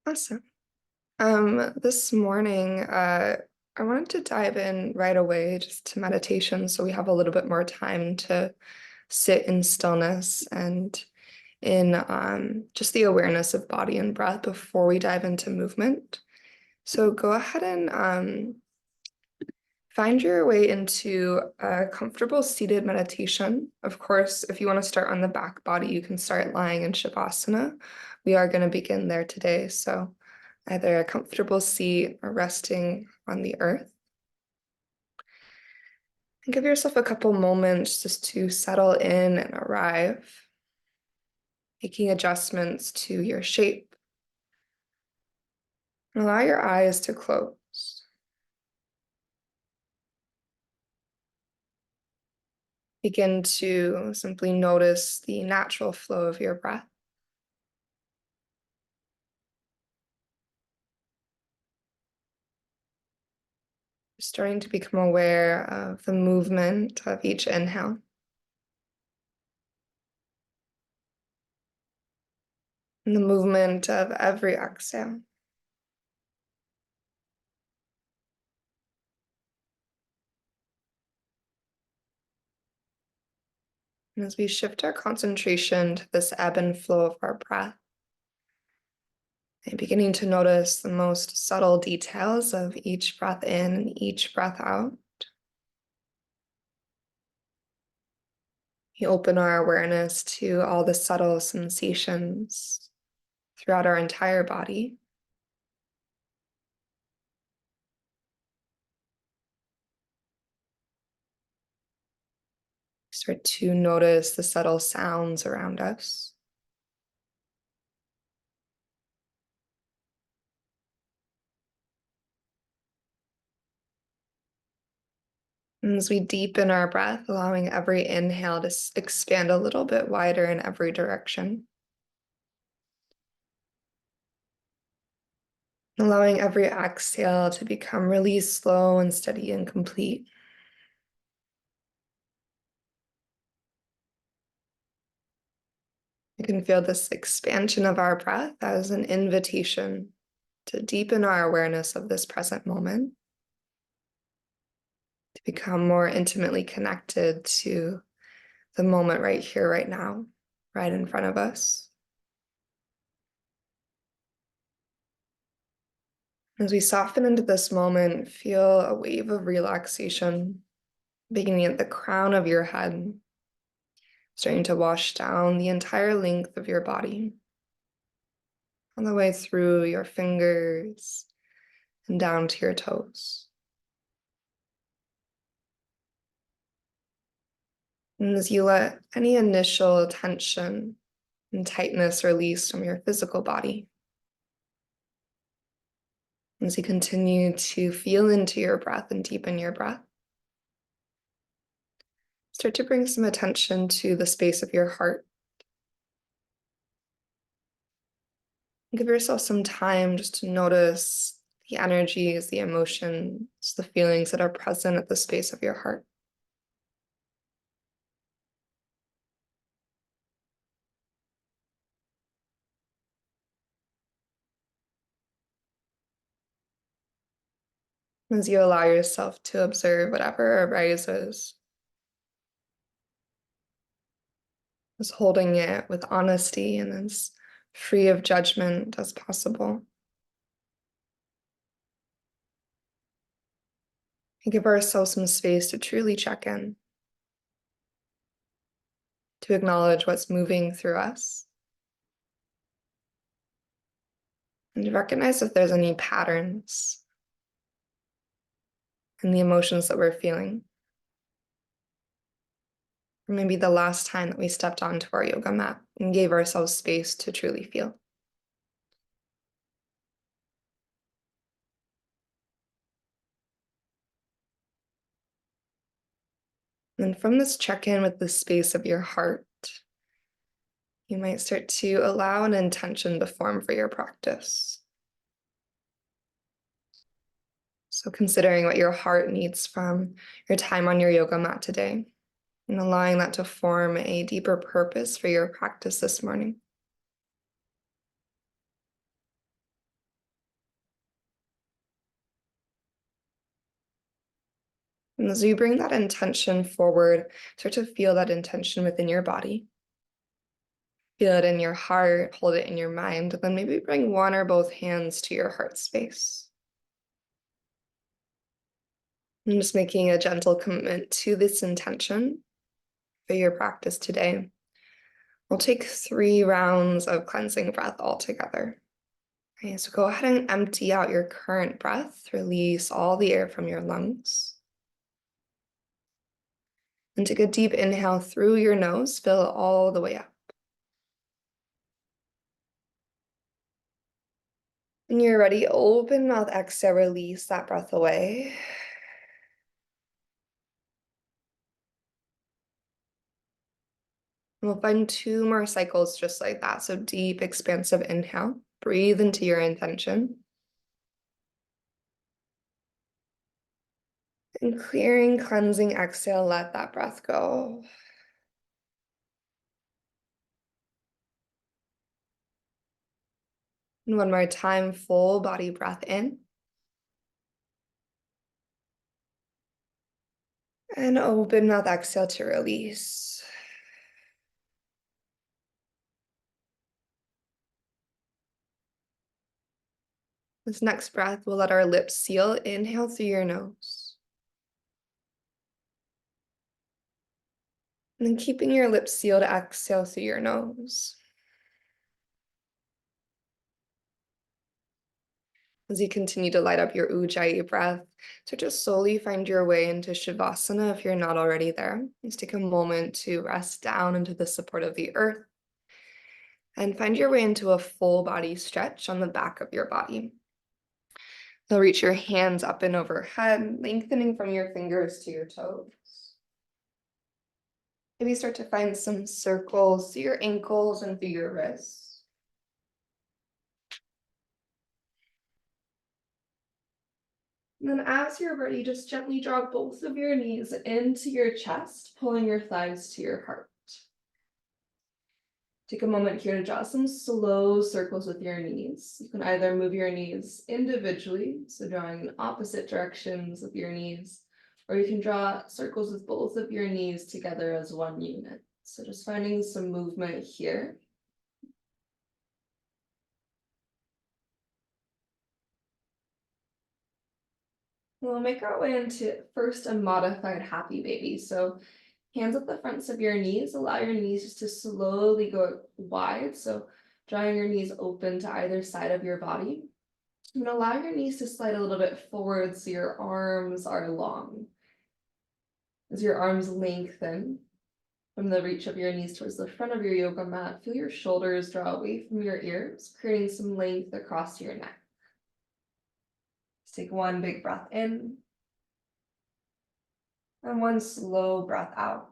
Awesome. This morning, I wanted to dive in right away just to meditation so we have a little bit more time to sit in stillness and in just the awareness of body and breath before we dive into movement. So go ahead and find your way into a comfortable seated meditation. Of course, if you want to start on the back body, you can start lying in Shavasana. We are going to begin there today. So either a comfortable seat or resting on the earth. And give yourself a couple moments just to settle in and arrive, making adjustments to your shape. And allow your eyes to close. Begin to simply notice the natural flow of your breath. Starting to become aware of the movement of each inhale. And the movement of every exhale. And as we shift our concentration to this ebb and flow of our breath, and beginning to notice the most subtle details of each breath in and each breath out, we open our awareness to all the subtle sensations throughout our entire body. Start to notice the subtle sounds around us. And as we deepen our breath, allowing every inhale to expand a little bit wider in every direction. Allowing every exhale to become really slow and steady and complete. You can feel this expansion of our breath as an invitation to deepen our awareness of this present moment, to become more intimately connected to the moment right here, right now, right in front of us. As we soften into this moment, feel a wave of relaxation beginning at the crown of your head, starting to wash down the entire length of your body, all the way through your fingers and down to your toes. And as you let any initial tension and tightness release from your physical body, as you continue to feel into your breath and deepen your breath, start to bring some attention to the space of your heart. Give yourself some time just to notice the energies, the emotions, the feelings that are present at the space of your heart. As you allow yourself to observe whatever arises, just holding it with honesty and as free of judgment as possible. And give ourselves some space to truly check in, to acknowledge what's moving through us, and to recognize if there's any patterns in the emotions that we're feeling. Or maybe the last time that we stepped onto our yoga mat and gave ourselves space to truly feel. And from this check-in with the space of your heart, you might start to allow an intention to form for your practice. So considering what your heart needs from your time on your yoga mat today, and allowing that to form a deeper purpose for your practice this morning. And as you bring that intention forward, start to feel that intention within your body. Feel it in your heart, hold it in your mind, then maybe bring one or both hands to your heart space. And just making a gentle commitment to this intention for your practice today. We'll take 3 rounds of cleansing breath altogether. Okay, so go ahead and empty out your current breath. Release all the air from your lungs. And take a deep inhale through your nose, fill it all the way up. When you're ready, open mouth, exhale, release that breath away. And we'll find 2 more cycles just like that. So deep, expansive inhale. Breathe into your intention. And clearing, cleansing exhale, let that breath go. And one more time, full body breath in. And open mouth, exhale to release. This next breath, we'll let our lips seal. Inhale through your nose. And then keeping your lips sealed, exhale through your nose. As you continue to light up your Ujjayi breath, so just slowly find your way into Shavasana if you're not already there. Just take a moment to rest down into the support of the earth and find your way into a full body stretch on the back of your body. You'll reach your hands up and overhead, lengthening from your fingers to your toes. Maybe start to find some circles through your ankles and through your wrists. And then as you're ready, just gently draw both of your knees into your chest, pulling your thighs to your heart. Take a moment here to draw some slow circles with your knees. You can either move your knees individually, so drawing in opposite directions with your knees, or you can draw circles with both of your knees together as one unit. So just finding some movement here. We'll make our way into first a modified happy baby. So hands at the fronts of your knees, allow your knees just to slowly go wide. So drawing your knees open to either side of your body. And allow your knees to slide a little bit forward so your arms are long. As your arms lengthen from the reach of your knees towards the front of your yoga mat, feel your shoulders draw away from your ears, creating some length across your neck. Just take one big breath in and one slow breath out.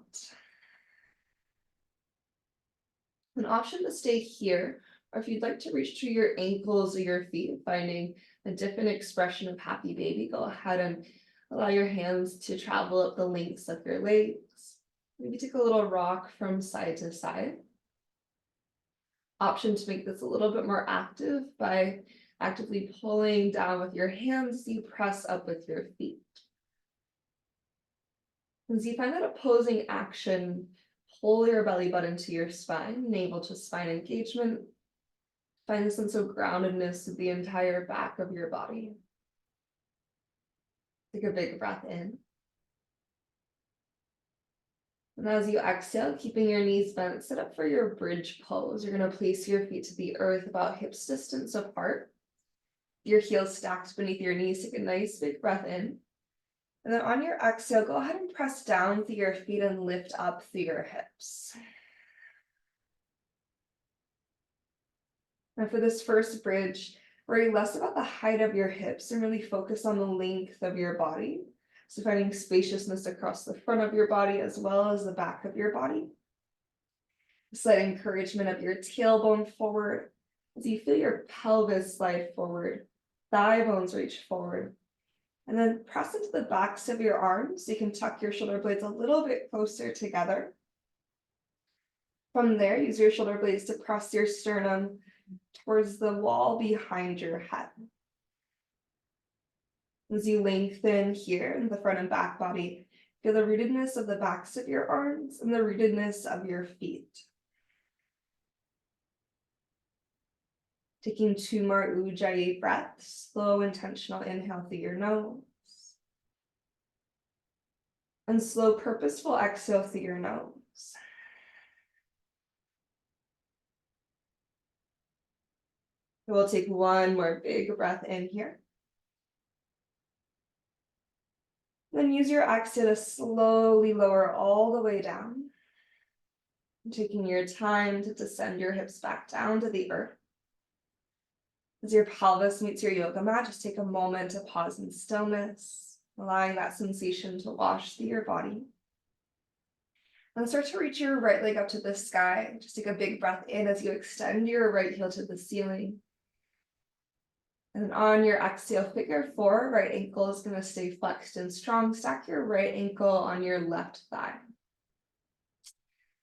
An option to stay here, or if you'd like to reach through your ankles or your feet, finding a different expression of happy baby, go ahead and allow your hands to travel up the lengths of your legs. Maybe take a little rock from side to side. Option to make this a little bit more active by actively pulling down with your hands as you press up with your feet. As you find that opposing action, pull your belly button to your spine, navel to spine engagement. Find a sense of groundedness of the entire back of your body. Take a big breath in. And as you exhale, keeping your knees bent, set up for your bridge pose. You're going to place your feet to the earth about hips distance apart. Your heels stacked beneath your knees. Take a nice big breath in. And then on your exhale, go ahead and press down through your feet and lift up through your hips. And for this first bridge, worry less about the height of your hips and really focus on the length of your body. So finding spaciousness across the front of your body as well as the back of your body. Slight encouragement of your tailbone forward as you feel your pelvis slide forward, thigh bones reach forward. And then press into the backs of your arms so you can tuck your shoulder blades a little bit closer together. From there, use your shoulder blades to press your sternum towards the wall behind your head. As you lengthen here in the front and back body, feel the rootedness of the backs of your arms and the rootedness of your feet. Taking 2 more Ujjayi breaths, slow, intentional inhale through your nose. And slow, purposeful exhale through your nose. We'll take 1 more big breath in here. Then use your exhale to slowly lower all the way down. Taking your time to descend your hips back down to the earth. As your pelvis meets your yoga mat, just take a moment to pause in stillness, allowing that sensation to wash through your body. And start to reach your right leg up to the sky. Just take a big breath in as you extend your right heel to the ceiling. And then on your exhale, figure 4, right ankle is going to stay flexed and strong. Stack your right ankle on your left thigh.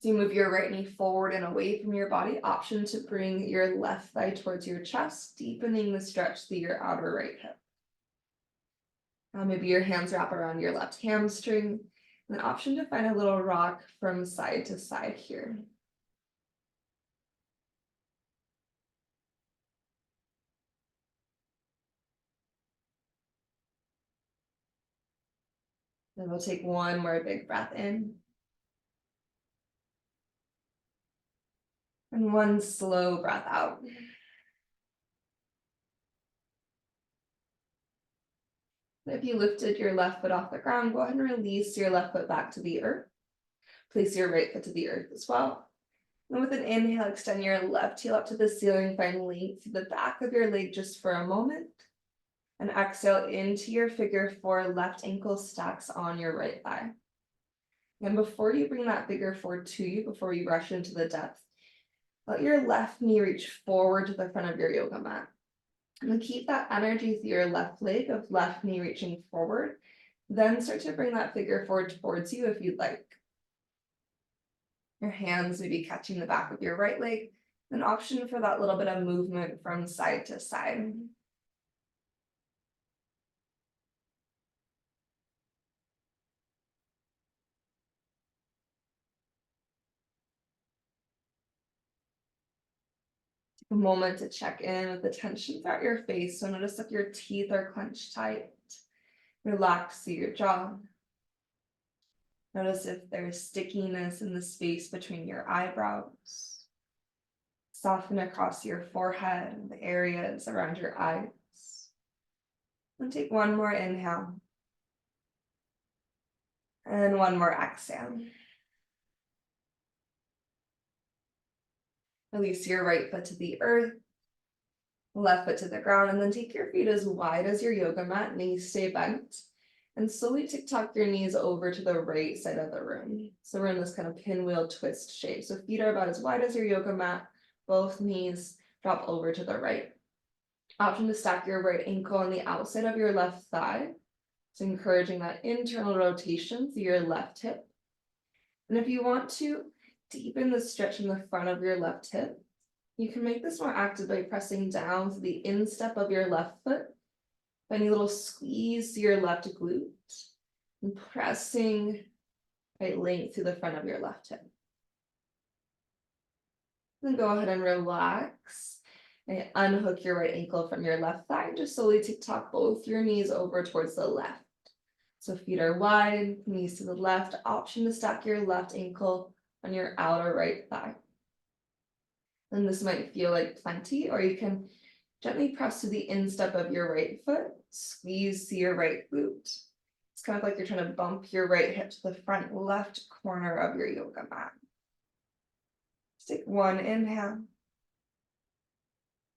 So you move your right knee forward and away from your body. Option to bring your left thigh towards your chest, deepening the stretch through your outer right hip. Maybe your hands wrap around your left hamstring. And an option to find a little rock from side to side here. Then we'll take 1 more big breath in. And 1 slow breath out. If you lifted your left foot off the ground, go ahead and release your left foot back to the earth. Place your right foot to the earth as well. And with an inhale, extend your left heel up to the ceiling. Find length to the back of your leg just for a moment. And exhale into your figure 4, left ankle stacks on your right thigh. And before you bring that figure 4 to you, before you rush into the depth, let your left knee reach forward to the front of your yoga mat. And keep that energy through your left leg of left knee reaching forward. Then start to bring that figure 4 towards you if you'd like. Your hands may be catching the back of your right leg. An option for that little bit of movement from side to side. Take a moment to check in with the tension throughout your face. So notice if your teeth are clenched tight. Relax through your jaw. Notice if there's stickiness in the space between your eyebrows. Soften across your forehead and the areas around your eyes. And take 1 more inhale. And 1 more exhale. Release your right foot to the earth, left foot to the ground, and then take your feet as wide as your yoga mat, knees stay bent, and slowly tuck your knees over to the right side of the room. So we're in this kind of pinwheel twist shape. So feet are about as wide as your yoga mat, both knees drop over to the right. Option to stack your right ankle on the outside of your left thigh. So encouraging that internal rotation through your left hip. And if you want to deepen the stretch in the front of your left hip, you can make this more active by pressing down to the instep of your left foot. Finding a little squeeze to your left glute and pressing right length to the front of your left hip. Then go ahead and relax and unhook your right ankle from your left thigh. Just slowly tuck both your knees over towards the left. So feet are wide, knees to the left. Option to stack your left ankle on your outer right thigh. And this might feel like plenty, or you can gently press to the instep of your right foot, squeeze to your right glute. It's kind of like you're trying to bump your right hip to the front left corner of your yoga mat. Just take 1 inhale,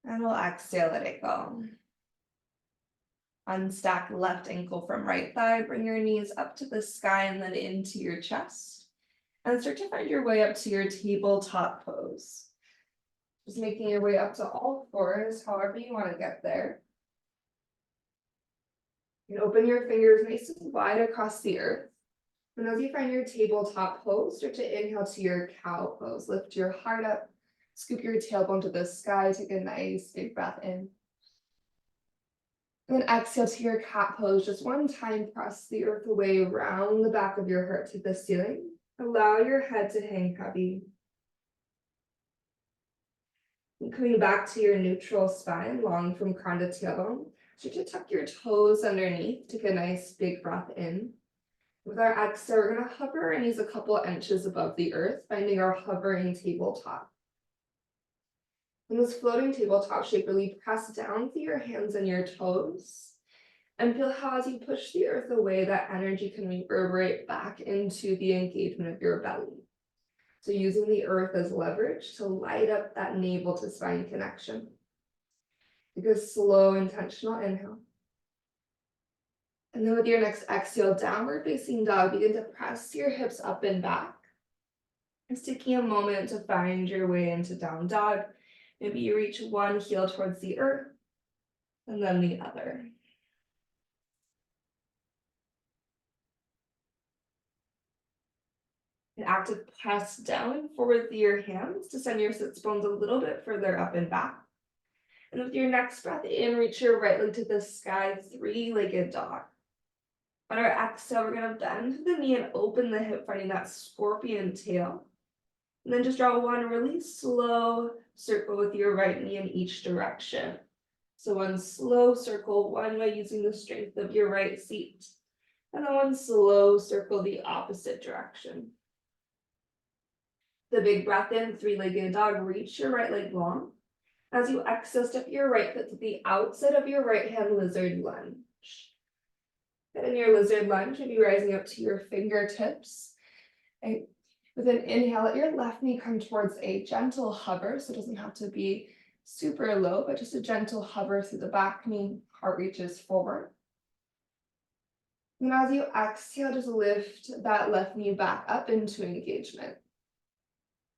and we'll exhale, let it go. Unstack left ankle from right thigh, bring your knees up to the sky and then into your chest. And start to find your way up to your tabletop pose. Just making your way up to all 4s, however you want to get there. You can open your fingers nice and wide across the earth. And as you find your tabletop pose, start to inhale to your cow pose. Lift your heart up, scoop your tailbone to the sky, take a nice big breath in. And then exhale to your cat pose. Just one time, press the earth away around the back of your heart to the ceiling. Allow your head to hang heavy. And coming back to your neutral spine, long from crown to tailbone. Start to tuck your toes underneath. Take a nice big breath in. With our exhale, we're going to hover our knees a couple inches above the earth, finding our hovering tabletop. In this floating tabletop shape, really press down through your hands and your toes. And feel how as you push the earth away, that energy can reverberate back into the engagement of your belly. So using the earth as leverage to light up that navel to spine connection. Take a slow, intentional inhale. And then with your next exhale, downward facing dog, begin to press your hips up and back. Just taking a moment to find your way into down dog. Maybe you reach one heel towards the earth and then the other. An active press down forward with your hands to send your sits bones a little bit further up and back. And with your next breath in, reach your right leg to the sky, three-legged dog. On our exhale, we're going to bend the knee and open the hip, finding that scorpion tail. And then just draw one really slow circle with your right knee in each direction. So one slow circle one way using the strength of your right seat. And then one slow circle the opposite direction. The big breath in, three-legged dog, reach your right leg long. As you exhale, step your right foot to the outside of your right hand lizard lunge. And in your lizard lunge, you'll be rising up to your fingertips. And with an inhale, let your left knee come towards a gentle hover, so it doesn't have to be super low, but just a gentle hover through the back knee, heart reaches forward. And as you exhale, just lift that left knee back up into engagement.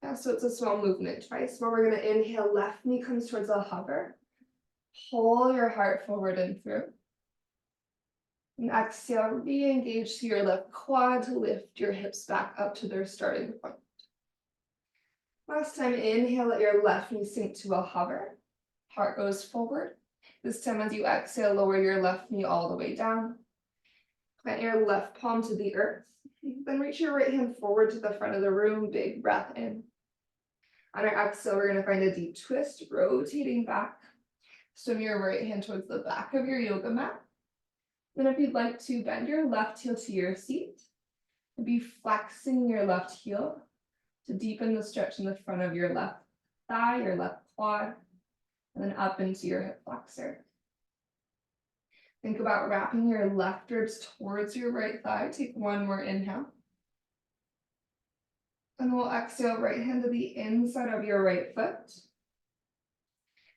Yeah, so it's a small movement twice, where we're going to inhale, left knee comes towards a hover. Pull your heart forward and through. And exhale, re-engage to your left quad to lift your hips back up to their starting point. Last time, inhale, let your left knee sink to a hover. Heart goes forward. This time, as you exhale, lower your left knee all the way down. Plant your left palm to the earth. Then reach your right hand forward to the front of the room. Big breath in. On our exhale, we're going to find a deep twist, rotating back. Swim your right hand towards the back of your yoga mat. Then if you'd like to, bend your left heel to your seat. And be flexing your left heel to deepen the stretch in the front of your left thigh, your left quad, and then up into your hip flexor. Think about wrapping your left ribs towards your right thigh. Take one more inhale. And we'll exhale, right hand to the inside of your right foot.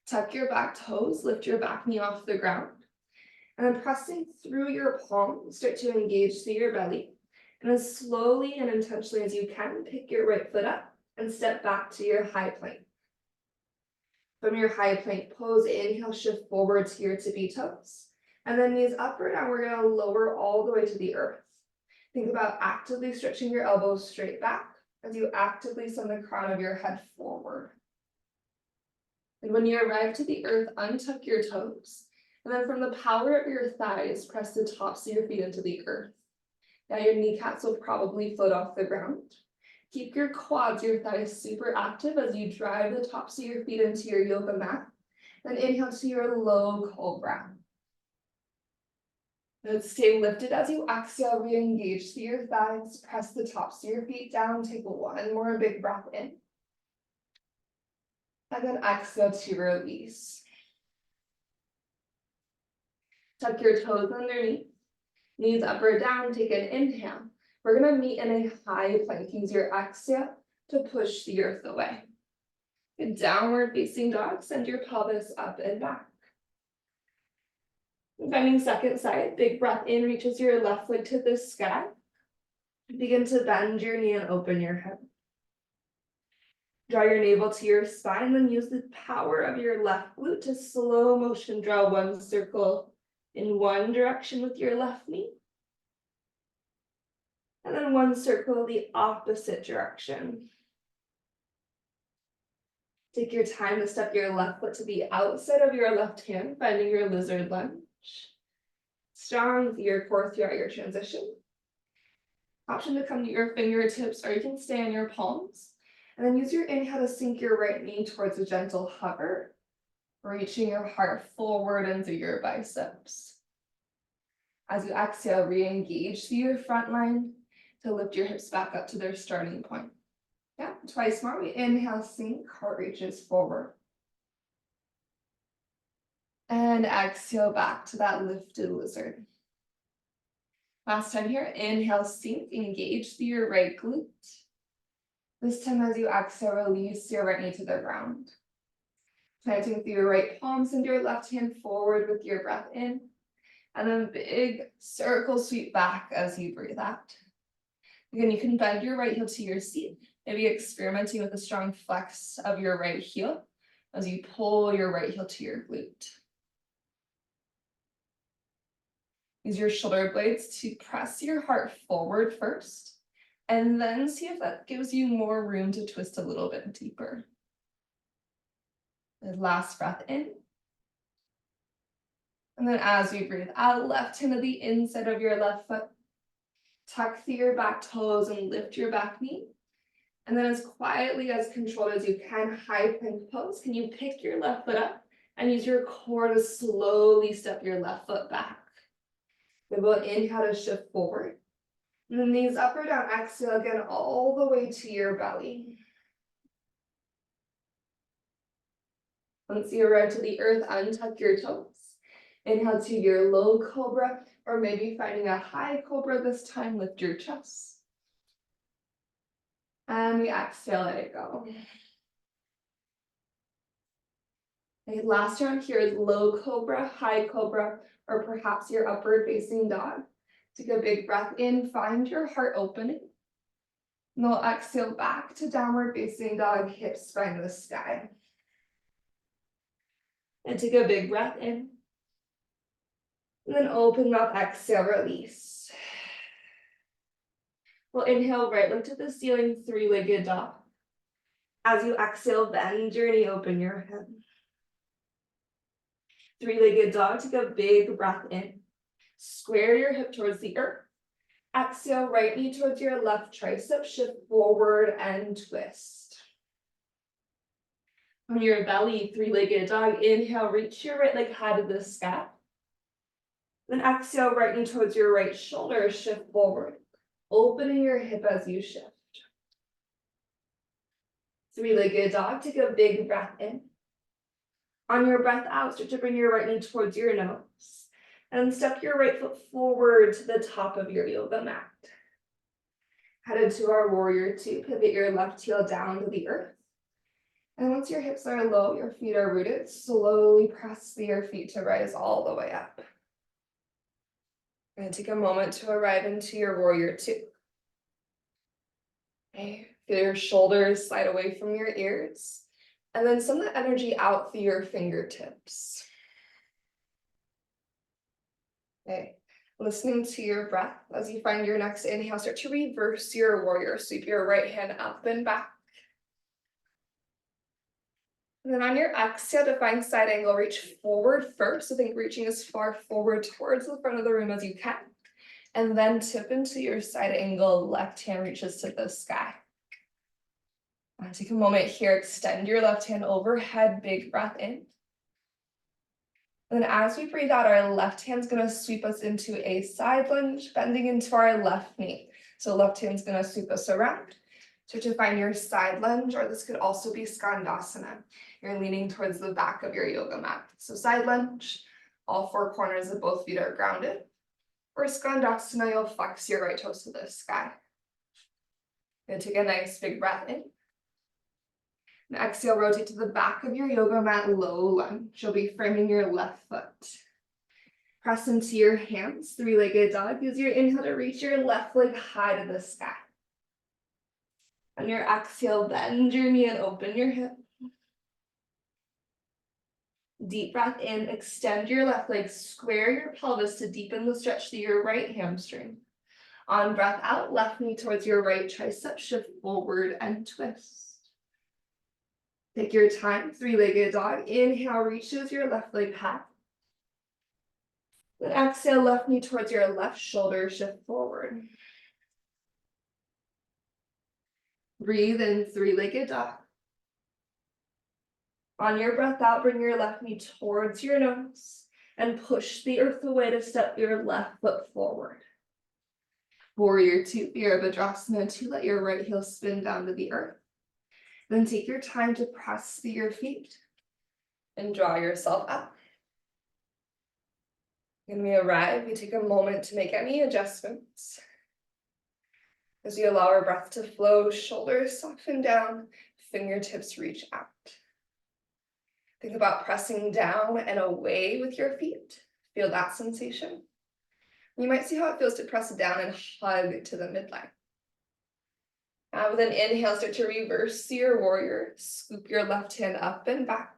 Tuck your back toes, lift your back knee off the ground. And then pressing through your palms, start to engage through your belly. And as slowly and intentionally as you can, pick your right foot up and step back to your high plank. From your high plank pose, inhale, shift forward to your tippy toes. And then knees up or down, we're going to lower all the way to the earth. Think about actively stretching your elbows straight back as you actively send the crown of your head forward. And when you arrive to the earth, untuck your toes. And then from the power of your thighs, press the tops of your feet into the earth. Now your kneecaps will probably float off the ground. Keep your quads, your thighs super active as you drive the tops of your feet into your yoga mat. Then inhale to your low cobra. Now stay lifted as you exhale, re-engage through your thighs, press the tops of your feet down, take one more big breath in. And then exhale to release. Tuck your toes underneath, knees up or down, take an inhale. We're going to meet in a high plank. Use your exhale to push the earth away. A downward facing dog, send your pelvis up and back. Bending second side, big breath in, reaches your left leg to the sky. Begin to bend your knee and open your head. Draw your navel to your spine, then use the power of your left glute to slow motion draw one circle in one direction with your left knee. And then one circle the opposite direction. Take your time to step your left foot to the outside of your left hand, finding your lizard lunge. Strong with your core throughout your transition. Option to come to your fingertips, or you can stay on your palms. And then use your inhale to sink your right knee towards a gentle hover, reaching your heart forward and through your biceps. As you exhale, re-engage through your front line to lift your hips back up to their starting point. Yeah, twice more. We inhale, sink, heart reaches forward. And exhale back to that lifted lizard. Last time here, inhale, sink, engage through your right glute. This time as you exhale, release your right knee to the ground. Planting through your right palm, send your left hand forward with your breath in. And then big circle sweep back as you breathe out. Again, you can bend your right heel to your seat, maybe experimenting with a strong flex of your right heel as you pull your right heel to your glute. Use your shoulder blades to press your heart forward first, and then see if that gives you more room to twist a little bit deeper. The last breath in. And then as we breathe out, left hand to the inside of your left foot. Tuck through your back toes and lift your back knee. And then as quietly, as controlled as you can, high plank pose. Can you pick your left foot up and use your core to slowly step your left foot back? Then we'll inhale to shift forward. And then knees up or down, exhale again all the way to your belly. Once you arrive to the earth, untuck your toes. Inhale to your low cobra, or maybe finding a high cobra this time, lift your chest. And we exhale, let it go. Okay, last round here is low cobra, high cobra, or perhaps your upward facing dog. Take a big breath in, find your heart opening. And we'll exhale back to downward facing dog, hips spine to the sky. And take a big breath in. And then open mouth, exhale, release. We'll inhale, right leg to the ceiling, three-legged dog. As you exhale, bend your knee, open your head. Three-legged dog, take a big breath in. Square your hip towards the earth. Exhale, right knee towards your left tricep, shift forward and twist. On your belly, three-legged dog, inhale, reach your right leg high to the sky. Then exhale, right knee towards your right shoulder, shift forward, opening your hip as you shift. Three-legged dog, take a big breath in. On your breath out, start to bring your right knee towards your nose. And step your right foot forward to the top of your yoga mat. Headed to our warrior two, pivot your left heel down to the earth. And once your hips are low, your feet are rooted, slowly press your feet to rise all the way up. And take a moment to arrive into your warrior two. Okay, feel your shoulders slide away from your ears. And then send the energy out through your fingertips. Okay, listening to your breath as you find your next inhale, start to reverse your warrior. Sweep your right hand up and back. And then on your exhale, to find side angle, reach forward first. So think reaching as far forward towards the front of the room as you can. And then tip into your side angle, left hand reaches to the sky. Take a moment here, extend your left hand overhead, big breath in. And then as we breathe out, our left hand's gonna sweep us into a side lunge, bending into our left knee. So left hand's gonna sweep us around. So to find your side lunge, or this could also be skandasana. You're leaning towards the back of your yoga mat. So side lunge, all four corners of both feet are grounded. Or skandasana, you'll flex your right toes to the sky. And take a nice big breath in. And exhale, rotate to the back of your yoga mat, low lunge. You'll be framing your left foot. Press into your hands, three-legged dog. Use your inhale to reach your left leg high to the sky. On your exhale, bend your knee and open your hip. Deep breath in, extend your left leg, square your pelvis to deepen the stretch to your right hamstring. On breath out, left knee towards your right tricep, shift forward and twist. Take your time, three-legged dog. Inhale, reaches your left leg high. Then exhale, left knee towards your left shoulder, shift forward. Breathe in, three-legged dog. On your breath out, bring your left knee towards your nose and push the earth away to step your left foot forward. Warrior two, Virabhadrasana, to let your right heel spin down to the earth. Then take your time to press through your feet and draw yourself up. When we arrive, we take a moment to make any adjustments. As you allow our breath to flow, shoulders soften down, fingertips reach out. Think about pressing down and away with your feet. Feel that sensation. You might see how it feels to press down and hug to the midline. Now with an inhale, start to reverse your warrior. Scoop your left hand up and back.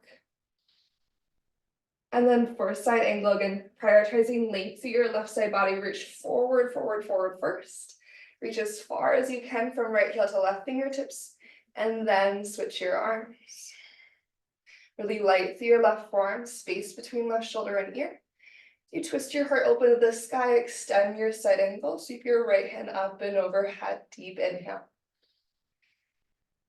And then for side angle, again, prioritizing length through your left side body, reach forward, forward, forward first. Reach as far as you can from right heel to left fingertips, and then switch your arms. Really light through your left forearm, space between left shoulder and ear. You twist your heart open to the sky, extend your side angle, sweep your right hand up and overhead, deep inhale.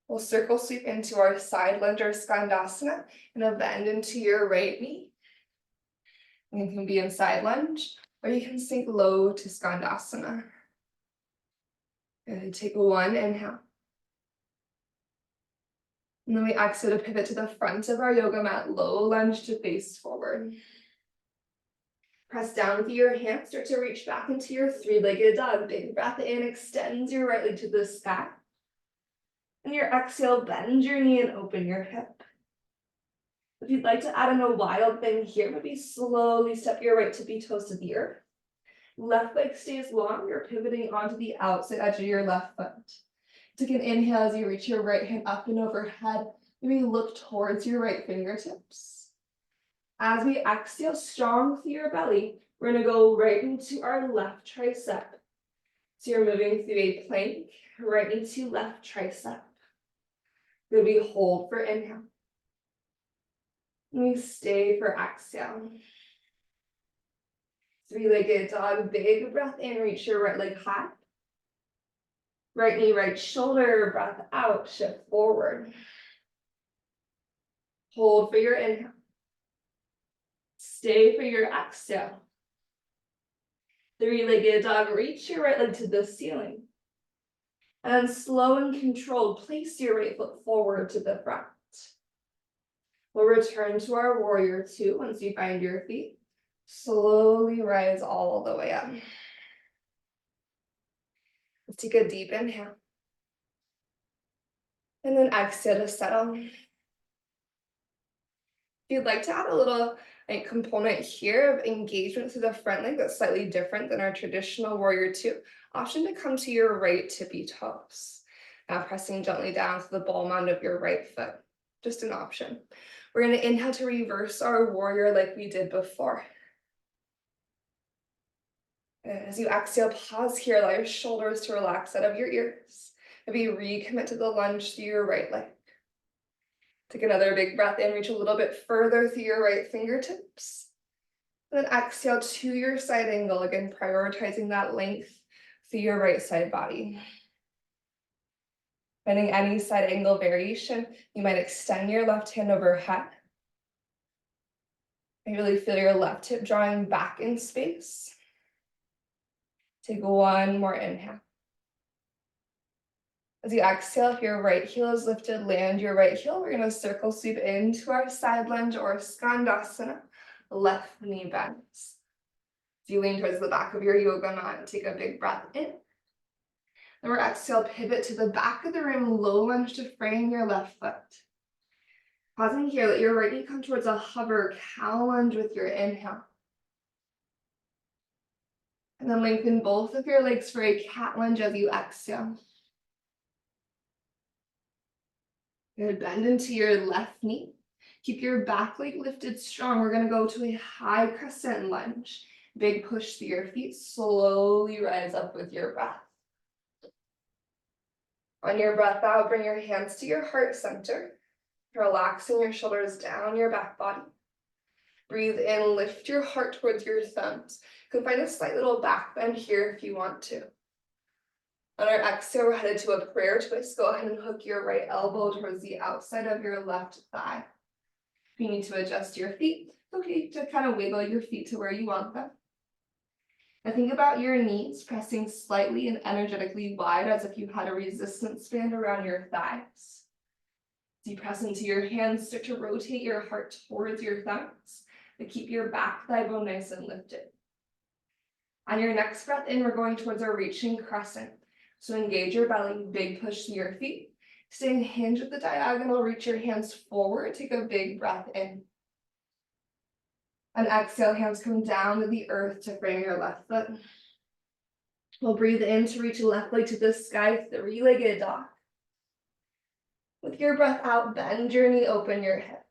We'll circle sweep into our side lunge or skandasana, and a bend into your right knee. You can be in side lunge, or you can sink low to skandasana. And take one inhale. And then we exhale to pivot to the front of our yoga mat, low lunge to face forward. Press down with your hands, start to reach back into your three-legged dog. Big breath in, extends your right leg to the sky. And your exhale, bend your knee and open your hip. If you'd like to add in a wild thing here, maybe slowly step your right tippy toes to the earth. Left leg stays long, you're pivoting onto the outside edge of your left foot. Take an inhale as you reach your right hand up and overhead. Maybe look towards your right fingertips. As we exhale, strong through your belly, we're gonna go right into our left tricep. So you're moving through a plank, right into left tricep. Gonna be hold for inhale. And we stay for exhale. Three-legged dog, big breath in, reach your right leg high. Right knee, right shoulder, breath out, shift forward. Hold for your inhale. Stay for your exhale. Three-legged dog, reach your right leg to the ceiling. And then slow and controlled, place your right foot forward to the front. We'll return to our warrior two once you find your feet. Slowly rise all the way up. Let's take a deep inhale. And then exhale to settle. If you'd like to add a little component here of engagement to the front leg that's slightly different than our traditional warrior two, option to come to your right tippy toes. Now pressing gently down to the ball mound of your right foot. Just an option. We're going to inhale to reverse our warrior like we did before. As you exhale, pause here, allow your shoulders to relax out of your ears. Maybe recommit to the lunge through your right leg. Take another big breath in, reach a little bit further through your right fingertips. And then exhale to your side angle, again, prioritizing that length through your right side body. Finding any side angle variation, you might extend your left hand overhead. You really feel your left hip drawing back in space. Take one more inhale. As you exhale, if your right heel is lifted, land your right heel. We're going to circle sweep into our side lunge or skandasana. Left knee bends. As you lean towards the back of your yoga mat, take a big breath in. And we're exhale, pivot to the back of the room, low lunge to frame your left foot. Pausing here, let your right knee come towards a hover cow lunge with your inhale. And then lengthen both of your legs for a cat lunge as you exhale. Good, bend into your left knee. Keep your back leg lifted strong. We're gonna go to a high crescent lunge. Big push through your feet, slowly rise up with your breath. On your breath out, bring your hands to your heart center, relaxing your shoulders down your back body. Breathe in, lift your heart towards your thumbs. You can find a slight little back bend here if you want to. On our exhale, we're headed to a prayer twist. Go ahead and hook your right elbow towards the outside of your left thigh. If you need to adjust your feet, it's okay to kind of wiggle your feet to where you want them. And think about your knees pressing slightly and energetically wide as if you had a resistance band around your thighs. As you press into your hands, start to rotate your heart towards your thumbs, but keep your back thigh bone nice and lifted. On your next breath in, we're going towards a reaching crescent. So engage your belly, big push through your feet. Stay hinged at the diagonal, reach your hands forward, take a big breath in. On exhale, hands come down to the earth to frame your left foot. We'll breathe in to reach left leg to the sky, three-legged dog. With your breath out, bend your knee, open your hip.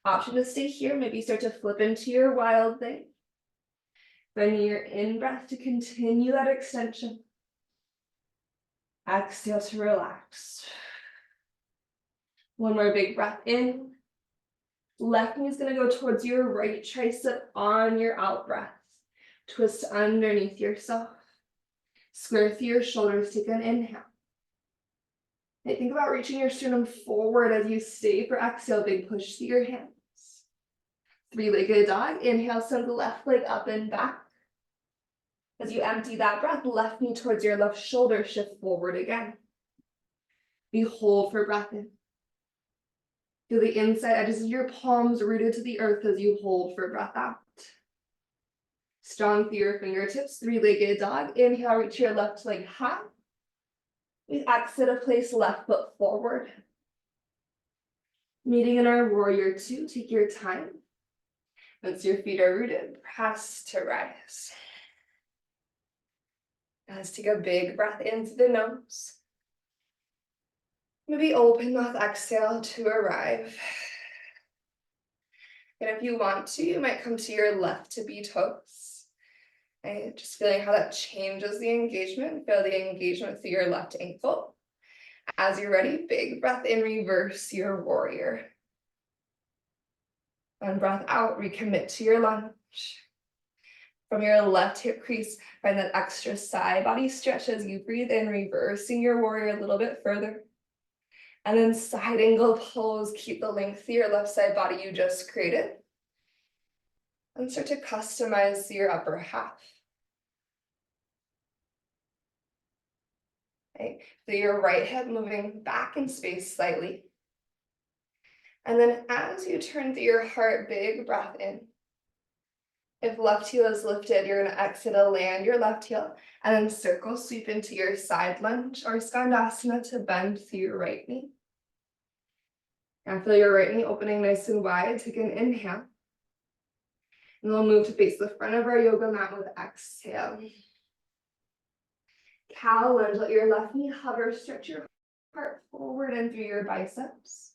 Option to stay here, maybe start to flip into your wild thing. Bend your in-breath to continue that extension. Exhale to relax. One more big breath in. Left knee is going to go towards your right tricep on your out breath. Twist underneath yourself. Square through your shoulders. Take an inhale. And think about reaching your sternum forward as you stay for exhale. Big push through your hands. Three-legged dog. Inhale, send the left leg up and back. As you empty that breath, left knee towards your left shoulder. Shift forward again. We hold for breath in. Feel the inside edges of your palms rooted to the earth as you hold for breath out. Strong through your fingertips, three-legged dog. Inhale, reach your left leg high. We exhale to place left foot forward. Meeting in our warrior two, take your time. Once your feet are rooted, press to rise. Now let's take a big breath in through the nose. Maybe open mouth exhale to arrive. And if you want to, you might come to your left to be toes. And just feeling how that changes the engagement. Feel the engagement through your left ankle. As you're ready, big breath in, reverse your warrior. And breath out, recommit to your lunge. From your left hip crease, find that extra side body stretch as you breathe in, reversing your warrior a little bit further. And then side angle pose, keep the length of your left side body you just created. And start to customize your upper half. Okay. So your right hip moving back in space slightly. And then as you turn through your heart, big breath in. If left heel is lifted, you're going to exhale to land your left heel and then circle sweep into your side lunge or skandasana to bend through your right knee. And feel your right knee opening nice and wide. Take an inhale. And we'll move to face the front of our yoga mat with exhale. Cow lunge, let your left knee hover, stretch your heart forward and through your biceps.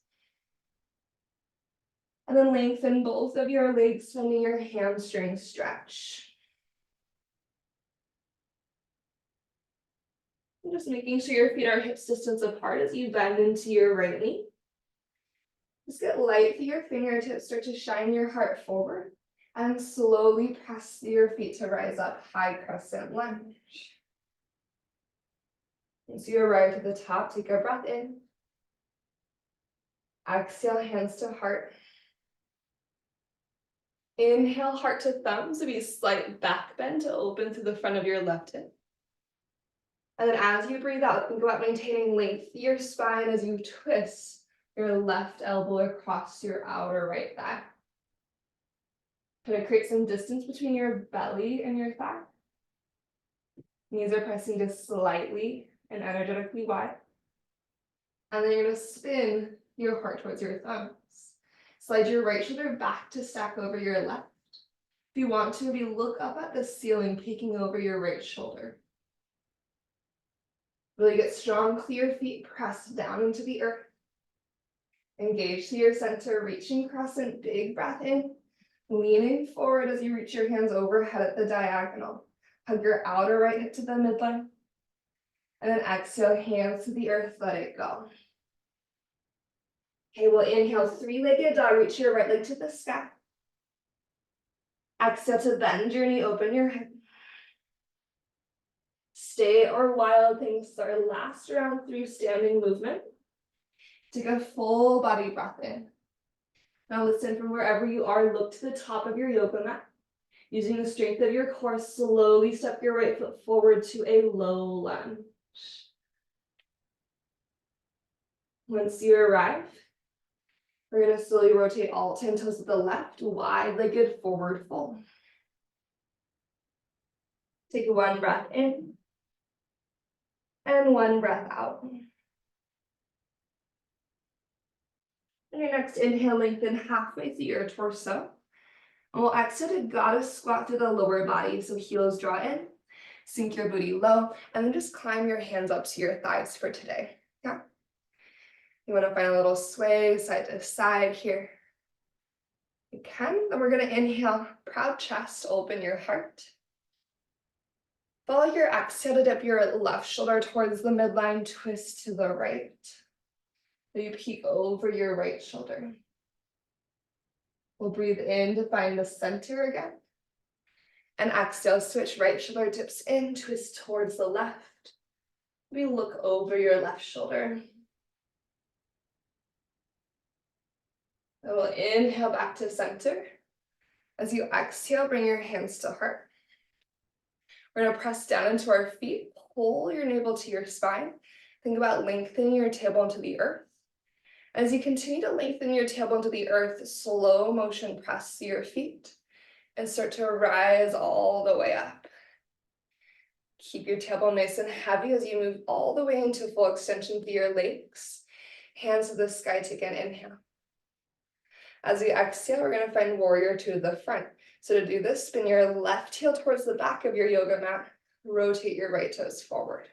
And then lengthen both of your legs, sending your hamstring stretch. And just making sure your feet are hips distance apart as you bend into your right knee. Just get light through your fingertips, start to shine your heart forward, and slowly press through your feet to rise up, high crescent lunge. As you arrive to the top, take a breath in. Exhale, hands to heart. Inhale, heart to thumbs, so be a slight back bend to open through the front of your left hip. And then as you breathe out, think about maintaining length through your spine as you twist your left elbow across your outer right thigh. Try to create some distance between your belly and your thigh. Knees are pressing just slightly and energetically wide. And then you're going to spin your heart towards your thumbs. Slide your right shoulder back to stack over your left. If you want to, maybe look up at the ceiling, peeking over your right shoulder. Really get strong, clear feet, press down into the earth. Engage to your center, reaching crescent, big breath in. Leaning forward as you reach your hands overhead at the diagonal. Hug your outer right hip to the midline. And then exhale, hands to the earth, let it go. Okay, we'll inhale, three-legged dog, reach your right leg to the sky. Exhale to bend your knee, open your hip. Stay or wild things our last round through standing movement. Take a full body breath in. Now listen, from wherever you are, look to the top of your yoga mat. Using the strength of your core, slowly step your right foot forward to a low lunge. Once you arrive, we're going to slowly rotate all 10 toes to the left, wide-legged forward fold. Take one breath in and one breath out. And your next inhale, lengthen halfway through your torso. And we'll exhale to goddess squat through the lower body, so heels draw in, sink your booty low, and then just climb your hands up to your thighs for today. Yeah. You want to find a little sway side to side here. You can. Then we're going to inhale, proud chest, open your heart. Follow your exhale to dip your left shoulder towards the midline, twist to the right. So you peek over your right shoulder. We'll breathe in to find the center again. And exhale, switch right shoulder dips in, twist towards the left. We look over your left shoulder. Then we'll inhale back to center. As you exhale, bring your hands to heart. We're going to press down into our feet, pull your navel to your spine. Think about lengthening your tailbone to the earth. As you continue to lengthen your tailbone to the earth, slow motion press to your feet and start to rise all the way up. Keep your tailbone nice and heavy as you move all the way into full extension through your legs. Hands to the sky, take an inhale. As we exhale, we're going to find warrior to the front. So to do this, spin your left heel towards the back of your yoga mat. Rotate your right toes forward.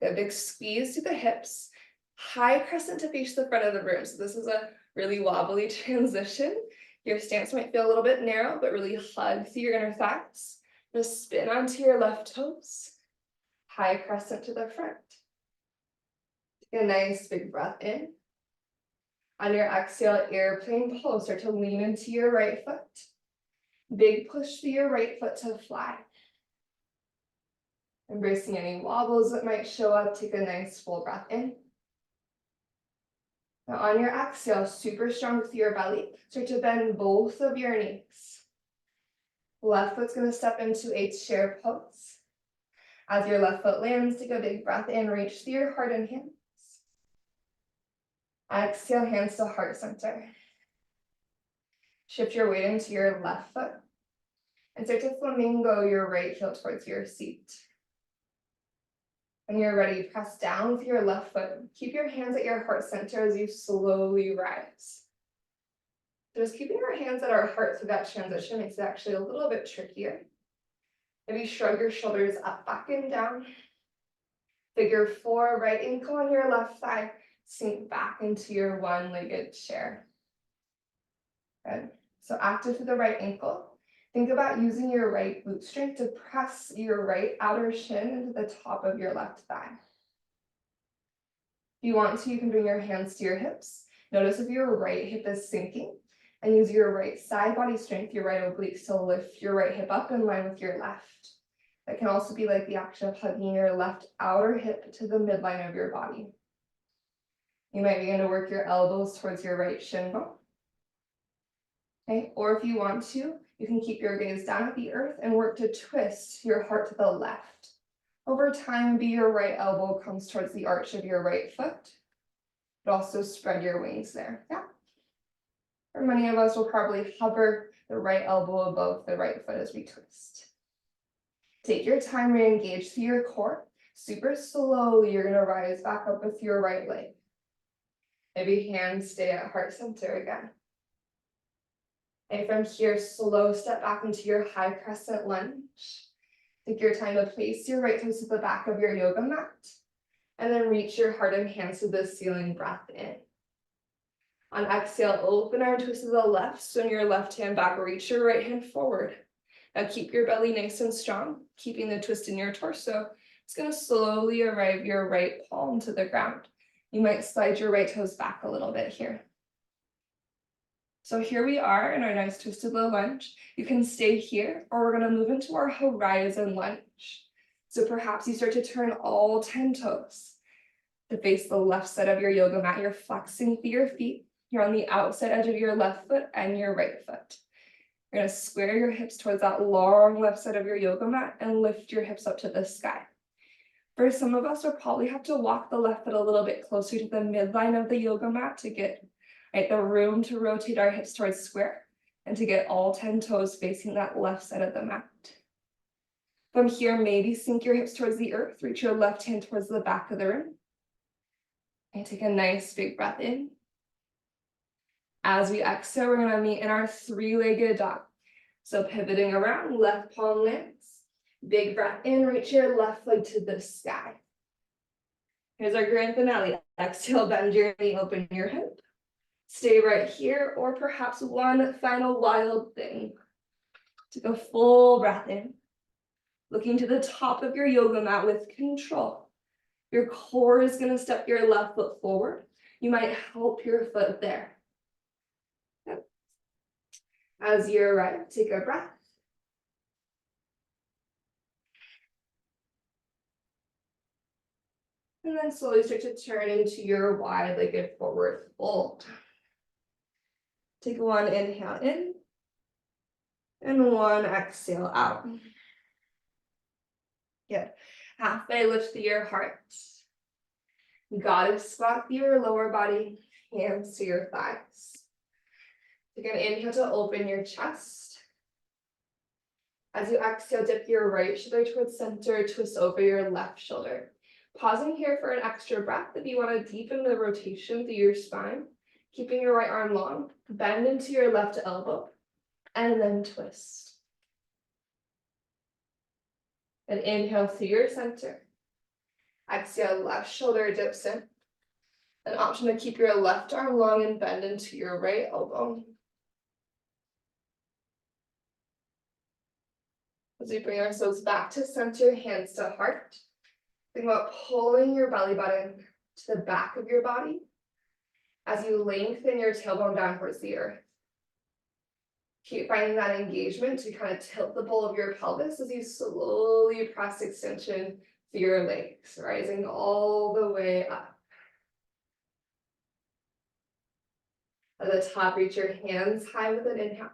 A big squeeze through the hips. High crescent to face the front of the room. So this is a really wobbly transition. Your stance might feel a little bit narrow, but really hug through your inner thighs. Just spin onto your left toes. High crescent to the front. Take a nice big breath in. On your exhale, airplane pose. Start to lean into your right foot. Big push through your right foot to fly. Embracing any wobbles that might show up. Take a nice full breath in. Now on your exhale, super strong through your belly. Start to bend both of your knees. Left foot's going to step into a chair pose. As your left foot lands, take a big breath in. Reach through your heart and hands. Exhale, hands to heart center. Shift your weight into your left foot. And start to flamingo your right heel towards your seat. When you're ready, press down with your left foot. Keep your hands at your heart center as you slowly rise. Just keeping our hands at our heart through that transition makes it actually a little bit trickier. Maybe shrug your shoulders up, back, and down. Figure 4, right ankle on your left thigh. Sink back into your one-legged chair. Good. So active through the right ankle. Think about using your right glute strength to press your right outer shin into the top of your left thigh. If you want to, you can bring your hands to your hips. Notice if your right hip is sinking, and use your right side body strength, your right obliques, to lift your right hip up in line with your left. That can also be like the action of hugging your left outer hip to the midline of your body. You might begin to work your elbows towards your right shin bone. Okay, or if you want to, you can keep your gaze down at the earth and work to twist your heart to the left. Over time, maybe your right elbow comes towards the arch of your right foot, but also spread your wings there. Yeah. For many of us, will probably hover the right elbow above the right foot as we twist. Take your time, re-engage through your core. Super slowly, you're going to rise back up with your right leg. Maybe hands stay at heart center again. And from here, slow step back into your high crescent lunge. Take your time to place your right toes to the back of your yoga mat. And then reach your heart and hands to the ceiling, breath in. On exhale, open arm twist to the left, swing your left hand back, reach your right hand forward. Now keep your belly nice and strong, keeping the twist in your torso. It's going to slowly arrive your right palm to the ground. You might slide your right toes back a little bit here. So here we are in our nice twisted low lunge. You can stay here, or we're going to move into our horizon lunge. So perhaps you start to turn all 10 toes to face the left side of your yoga mat. You're flexing through your feet. You're on the outside edge of your left foot and your right foot. You're going to square your hips towards that long left side of your yoga mat and lift your hips up to the sky. For some of us, we'll probably have to walk the left foot a little bit closer to the midline of the yoga mat to get the room to rotate our hips towards square and to get all 10 toes facing that left side of the mat. From here, maybe sink your hips towards the earth, reach your left hand towards the back of the room. And take a nice big breath in. As we exhale, we're going to meet in our three-legged dog. So pivoting around, left palm lands. Big breath in, reach your left leg to the sky. Here's our grand finale. Exhale, bend your knee, open your hip. Stay right here, or perhaps one final wild thing. Take a full breath in. Looking to the top of your yoga mat with control. Your core is going to step your left foot forward. You might help your foot there. Yep. As you arrive, take a breath. And then slowly start to turn into your wide-legged forward fold. Take one inhale in, and one exhale out. Good. Halfway lift through your heart. Goddess squat through your lower body, hands to your thighs. Take an inhale to open your chest. As you exhale, dip your right shoulder towards center, twist over your left shoulder. Pausing here for an extra breath if you want to deepen the rotation through your spine. Keeping your right arm long, bend into your left elbow, and then twist. And inhale through your center. Exhale, left shoulder dips in. An option to keep your left arm long and bend into your right elbow. As we bring ourselves back to center, hands to heart. Think about pulling your belly button to the back of your body as you lengthen your tailbone down towards the earth. Keep finding that engagement to kind of tilt the bowl of your pelvis as you slowly press extension through your legs, rising all the way up. At the top, reach your hands high with an inhale.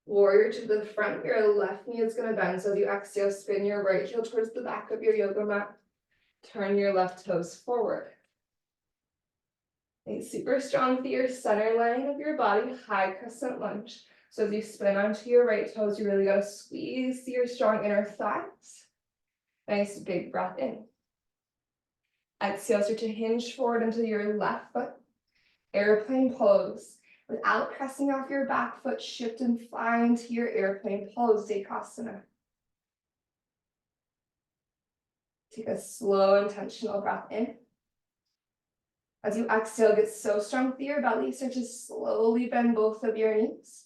Warrior to the front, your left knee is going to bend. So as you exhale, spin your right heel towards the back of your yoga mat. Turn your left toes forward. Stay super strong through your center line of your body, high crescent lunge. So as you spin onto your right toes, you really got to squeeze through your strong inner thighs. Nice big breath in. Exhale, start to hinge forward into your left foot. Airplane pose. Without pressing off your back foot, shift and fly into your airplane pose, Dekasana. Take a slow, intentional breath in. As you exhale, get so strong through your belly, start to slowly bend both of your knees.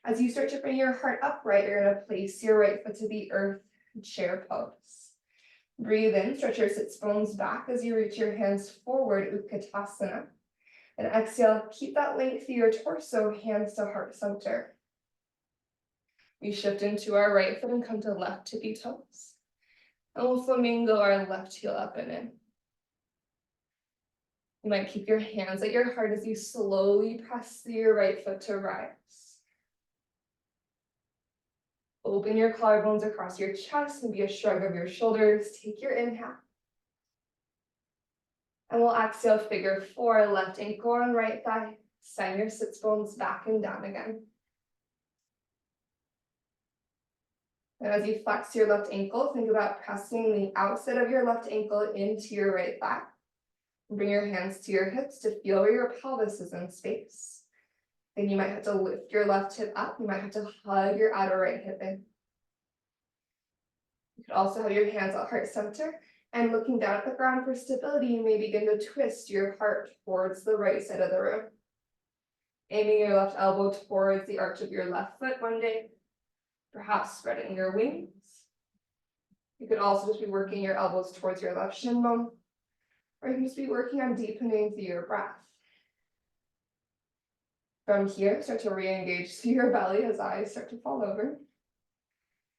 As you start to bring your heart upright, you're going to place your right foot to the earth, chair pose. Breathe in, stretch your sits bones back as you reach your hands forward, Utkatasana. And exhale, keep that length through your torso, hands to heart center. We shift into our right foot and come to left tippy toes. And we'll flamingo our left heel up and in. You might keep your hands at your heart as you slowly press through your right foot to rise. Open your collarbones across your chest, maybe a shrug of your shoulders. Take your inhale. And we'll exhale, figure four, left ankle on right thigh. Send your sits bones back and down again. And as you flex your left ankle, think about pressing the outside of your left ankle into your right thigh. Bring your hands to your hips to feel where your pelvis is in space. Then you might have to lift your left hip up. You might have to hug your outer right hip in. You could also have your hands at heart center. And looking down at the ground for stability, you may begin to twist your heart towards the right side of the room. Aiming your left elbow towards the arch of your left foot one day. Perhaps spreading your wings. You could also just be working your elbows towards your left shin bone. Or you can just be working on deepening through your breath. From here, start to re-engage through your belly as eyes start to fall over.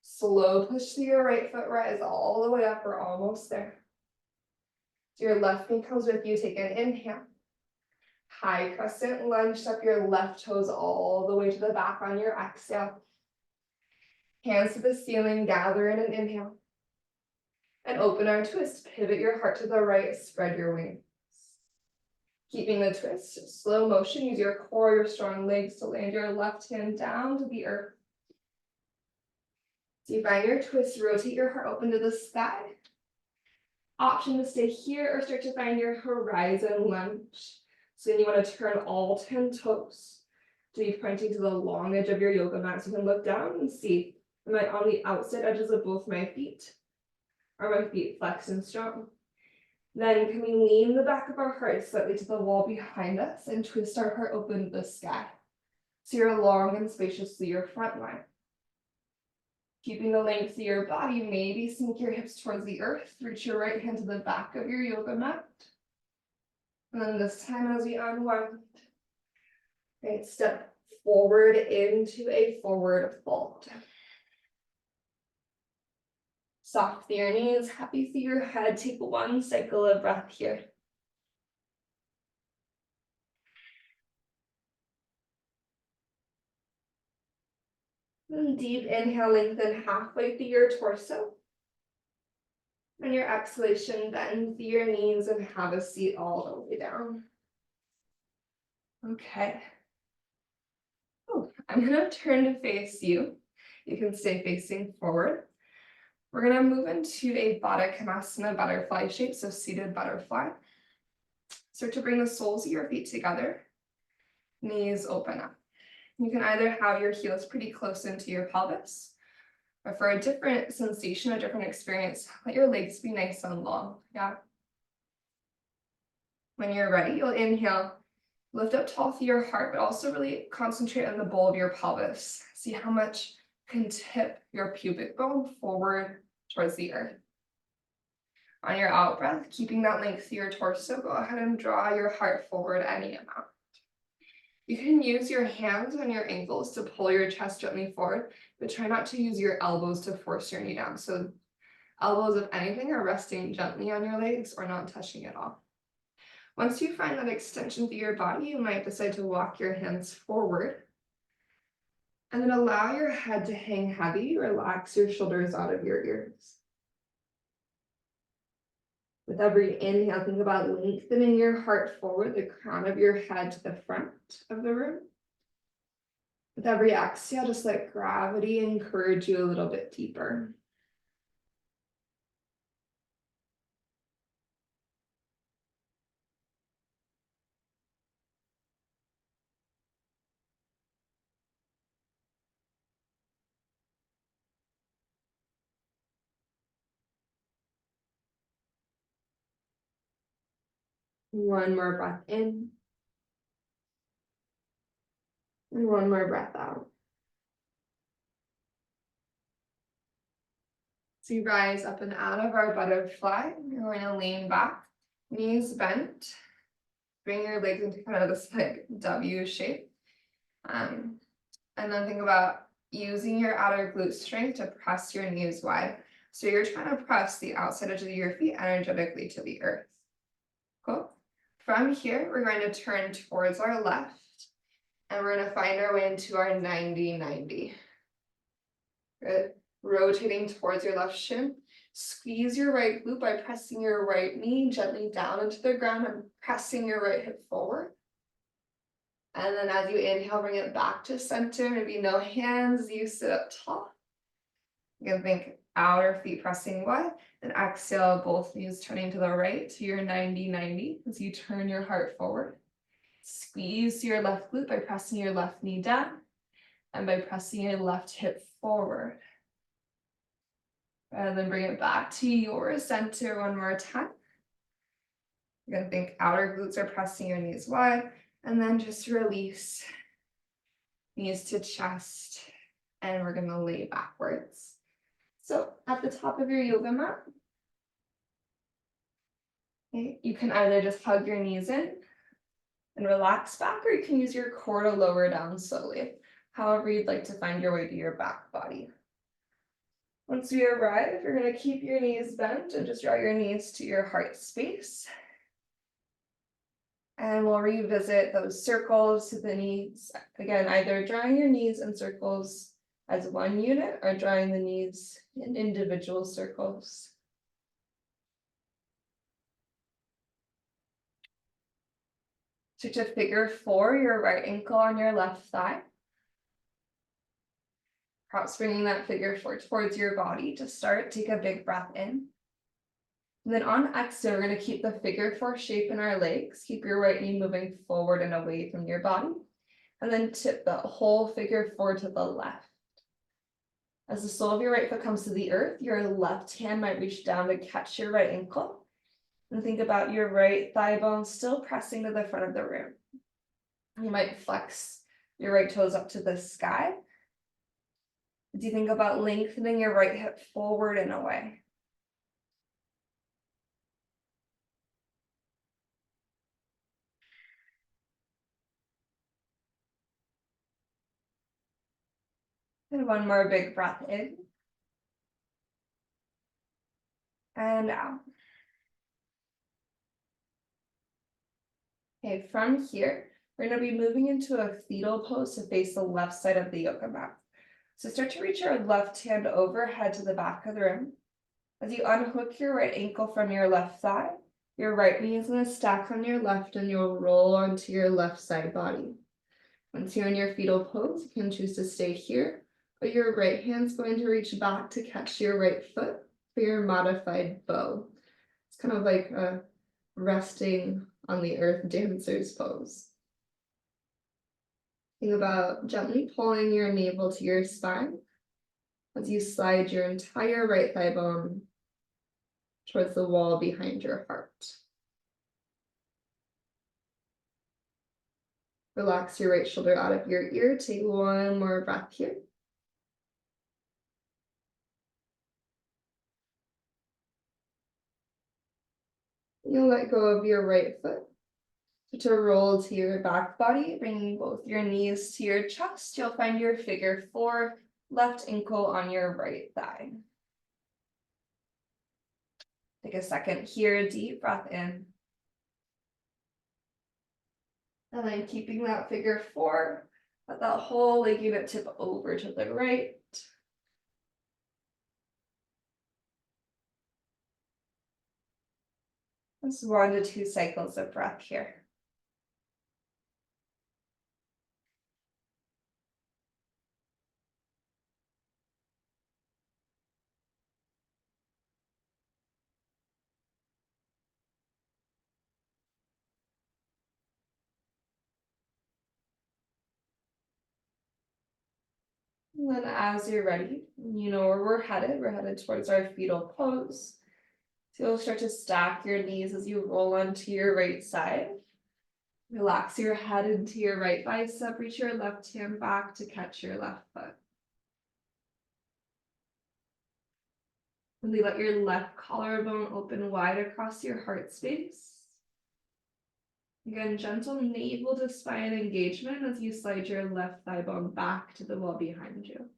Slow push through your right foot, rise all the way up, we're almost there. So your left knee comes with you, take an inhale. High crescent lunge up your left toes all the way to the back on your exhale. Hands to the ceiling, gather in an inhale. And open our twist, pivot your heart to the right, spread your wings. Keeping the twist, slow motion, use your core, your strong legs to land your left hand down to the earth. So you find your twist, rotate your heart open to the sky. Option to stay here or start to find your horizon lunge. So then you want to turn all 10 toes to be pointing to the long edge of your yoga mat. So you can look down and see, am I on the outside edges of both my feet? Are my feet flexed and strong? Then can we lean the back of our heart slightly to the wall behind us and twist our heart open to the sky? So you're long and spacious through your front line. Keeping the length of your body, maybe sink your hips towards the earth, reach your right hand to the back of your yoga mat. And then this time as we unwind, right, step forward into a forward fold. Soft through your knees, happy through your head. Take one cycle of breath here. And deep inhale, lengthen halfway through your torso. And your exhalation, bend through your knees and have a seat all the way down. Okay. Oh, I'm gonna turn to face you. You can stay facing forward. We're gonna move into a Baddha Konasana butterfly shape, so seated butterfly. Start to bring the soles of your feet together. Knees open up. You can either have your heels pretty close into your pelvis, or for a different sensation, a different experience, let your legs be nice and long, yeah? When you're ready, you'll inhale, lift up tall through your heart, but also really concentrate on the bowl of your pelvis. See how much you can tip your pubic bone forward towards the earth. On your out breath, keeping that length through your torso, go ahead and draw your heart forward any amount. You can use your hands on your ankles to pull your chest gently forward, but try not to use your elbows to force your knee down. So elbows, if anything, are resting gently on your legs or not touching at all. Once you find that extension through your body, you might decide to walk your hands forward and then allow your head to hang heavy. Relax your shoulders out of your ears. With every inhale, think about lengthening your heart forward, the crown of your head to the front of the room. With every exhale, just let gravity encourage you a little bit deeper. One more breath in. And one more breath out. So you rise up and out of our butterfly. You're going to lean back, knees bent. Bring your legs into kind of this like W shape. And then think about using your outer glute strength to press your knees wide. So you're trying to press the outside edge of your feet energetically to the earth. Cool. From here, we're going to turn towards our left. And we're going to find our way into our 90-90. Good. Rotating towards your left shin. Squeeze your right glute by pressing your right knee gently down into the ground and pressing your right hip forward. And then as you inhale, bring it back to center. Maybe no hands, you sit up tall. You can think outer feet pressing wide. Then exhale, both knees turning to the right to your 90-90 as you turn your heart forward. Squeeze your left glute by pressing your left knee down and by pressing your left hip forward. And then bring it back to your center one more time. You're going to think outer glutes are pressing your knees wide, and then just release knees to chest, and we're going to lay backwards. So at the top of your yoga mat, Okay. You can either just hug your knees in and relax back, or you can use your core to lower down slowly, however you'd like to find your way to your back body. Once we arrive, you're going to keep your knees bent and just draw your knees to your heart space. And we'll revisit those circles to the knees. Again, either drawing your knees in circles as one unit or drawing the knees in individual circles. So to figure 4, your right ankle on your left thigh. Perhaps bringing that figure 4 towards your body. To start, take a big breath in. And then on exhale, we're going to keep the figure 4 shape in our legs. Keep your right knee moving forward and away from your body. And then tip the whole figure 4 to the left. As the sole of your right foot comes to the earth, your left hand might reach down to catch your right ankle. And think about your right thigh bone still pressing to the front of the room. You might flex your right toes up to the sky. Do you think about lengthening your right hip forward and away? And one more big breath in. And out. Okay, from here, we're going to be moving into a fetal pose to face the left side of the yoga mat. So start to reach your left hand overhead to the back of the room. As you unhook your right ankle from your left thigh, your right knee is going to stack on your left and you'll roll onto your left side body. Once you're in your fetal pose, you can choose to stay here, or your right hand's going to reach back to catch your right foot for your modified bow. It's kind of like a resting on the earth dancer's pose. Think about gently pulling your navel to your spine as you slide your entire right thigh bone towards the wall behind your heart. Relax your right shoulder out of your ear. Take one more breath here. You'll let go of your right foot. To roll to your back body, bringing both your knees to your chest, you'll find your figure 4, left ankle on your right thigh. Take a second here, deep breath in. And then keeping that figure 4, let that whole leg unit tip over to the right. Just 1 to 2 cycles of breath here. And then as you're ready, you know where we're headed. We're headed towards our fetal pose. So you'll start to stack your knees as you roll onto your right side. Relax your head into your right bicep. Reach your left hand back to catch your left foot. Really let your left collarbone open wide across your heart space. Again, gentle navel to spine engagement as you slide your left thigh bone back to the wall behind you.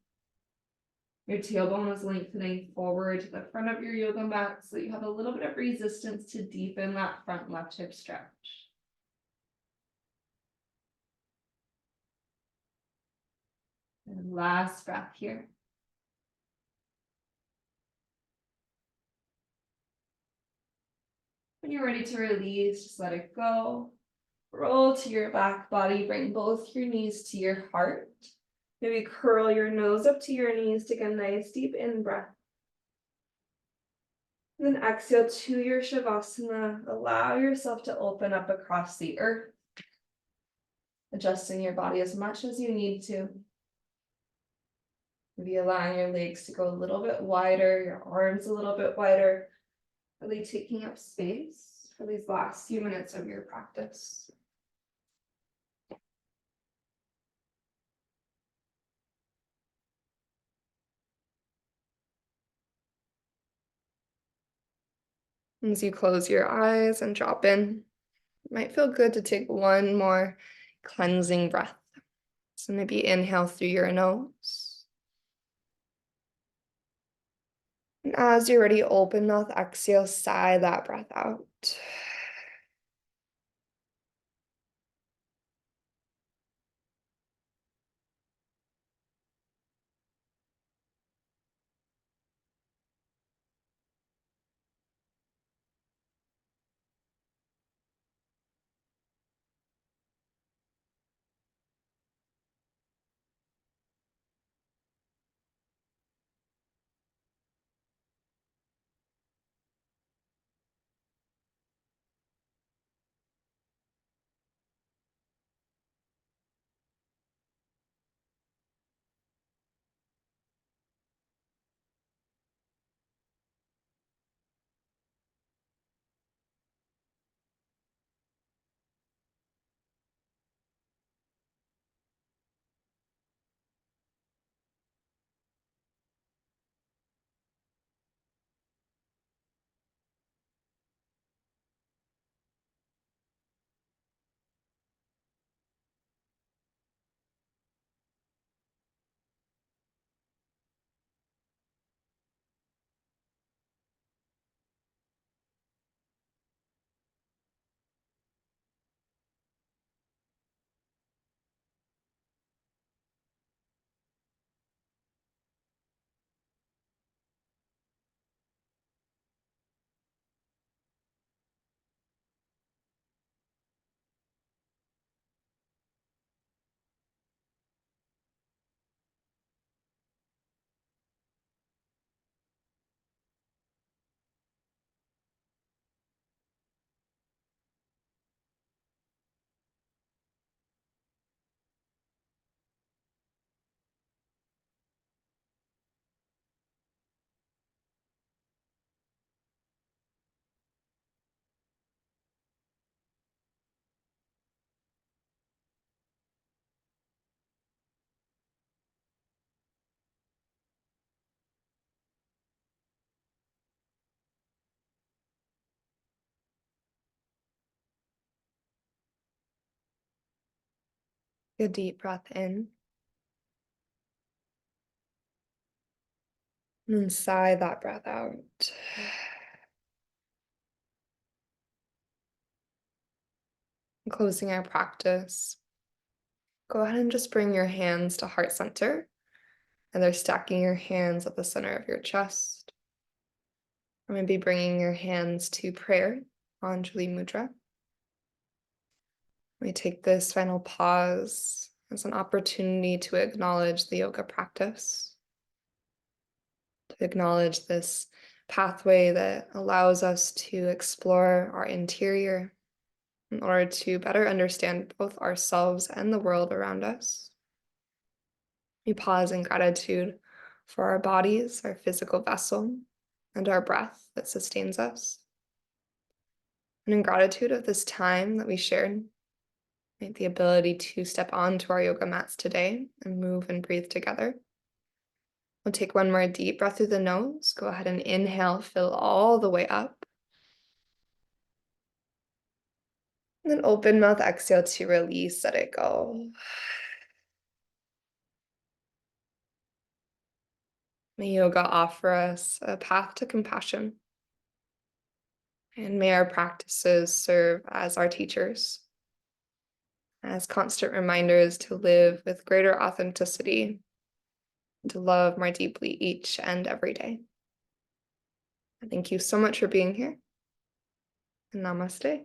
Your tailbone is lengthening forward to the front of your yoga mat so that you have a little bit of resistance to deepen that front left hip stretch. And last breath here. When you're ready to release, just let it go. Roll to your back body, bring both your knees to your heart. Maybe curl your nose up to your knees, take a nice deep in-breath. And then exhale to your Shavasana. Allow yourself to open up across the earth, adjusting your body as much as you need to. Maybe allowing your legs to go a little bit wider, your arms a little bit wider, really taking up space for these last few minutes of your practice. As you close your eyes and drop in, it might feel good to take one more cleansing breath. So maybe inhale through your nose. And as you're ready, open mouth, exhale, sigh that breath out. A deep breath in. And then sigh that breath out. Closing our practice, go ahead and just bring your hands to heart center. And they're stacking your hands at the center of your chest. Or maybe bringing your hands to prayer, Anjali Mudra. We take this final pause as an opportunity to acknowledge the yoga practice, to acknowledge this pathway that allows us to explore our interior in order to better understand both ourselves and the world around us. We pause in gratitude for our bodies, our physical vessel, and our breath that sustains us. And in gratitude of this time that we shared, right, the ability to step onto our yoga mats today and move and breathe together. We'll take one more deep breath through the nose. Go ahead and inhale, fill all the way up. And then open mouth, exhale to release, let it go. May yoga offer us a path to compassion. And may our practices serve as our teachers, as constant reminders to live with greater authenticity, to love more deeply each and every day. Thank you so much for being here. And namaste.